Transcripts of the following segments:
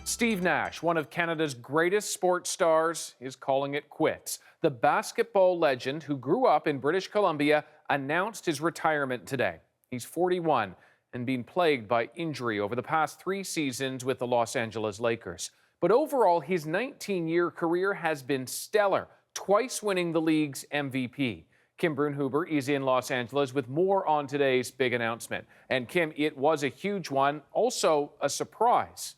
Steve Nash, one of Canada's greatest sports stars, is calling it quits. The basketball legend, who grew up in British Columbia, announced his retirement today. He's 41 and been plagued by injury over the past 3 seasons with the Los Angeles Lakers. But overall, his 19-year career has been stellar, twice winning the league's MVP. Kim Brunhuber is in Los Angeles with more on today's big announcement. And Kim, it was a huge one, also a surprise.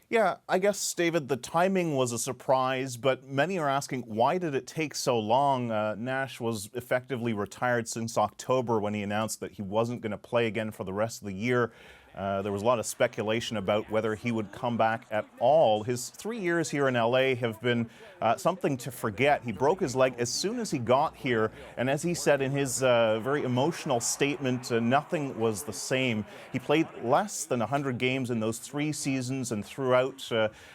Yeah, I guess, David, the timing was a surprise, but many are asking, why did it take so long? Nash was effectively retired since October when he announced that he wasn't going to play again for the rest of the year. There was a lot of speculation about whether he would come back at all. His 3 years here in LA have been something to forget. He broke his leg as soon as he got here, and as he said in his very emotional statement, nothing was the same. He played less than 100 games in those 3 seasons, and throughout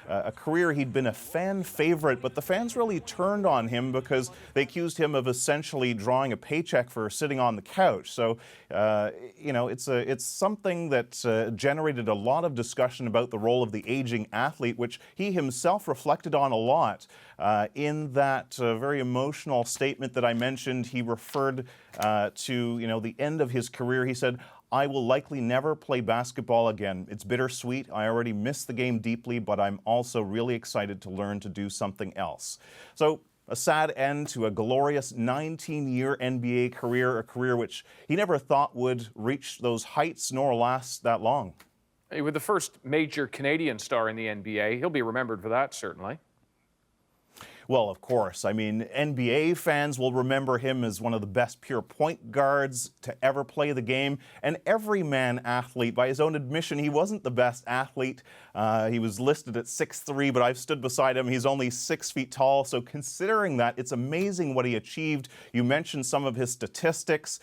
a career he'd been a fan favorite, but the fans really turned on him because they accused him of essentially drawing a paycheck for sitting on the couch. So, it's something that generated a lot of discussion about the role of the aging athlete, which he himself reflected on a lot. In that very emotional statement that I mentioned, he referred to the end of his career. He said, "I will likely never play basketball again. It's bittersweet. I already miss the game deeply, but I'm also really excited to learn to do something else." So, a sad end to a glorious 19-year NBA career, a career which he never thought would reach those heights nor last that long. With the first major Canadian star in the NBA, he'll be remembered for that, certainly. Well, of course. I mean, NBA fans will remember him as one of the best pure point guards to ever play the game. An everyman athlete. By his own admission, he wasn't the best athlete. He was listed at 6'3", but I've stood beside him. He's only 6 feet tall. So considering that, it's amazing what he achieved. You mentioned some of his statistics.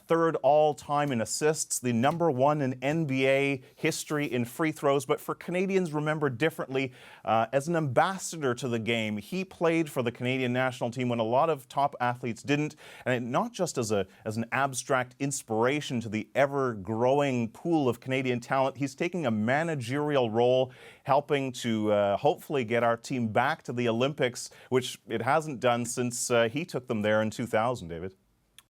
Third all-time in assists, the #1 in NBA history in free throws. But for Canadians remembered differently, as an ambassador to the game, he played for the Canadian national team when a lot of top athletes didn't, and not just as an abstract inspiration to the ever-growing pool of Canadian talent. He's taking a managerial role, helping to hopefully get our team back to the Olympics, which it hasn't done since he took them there in 2000, David.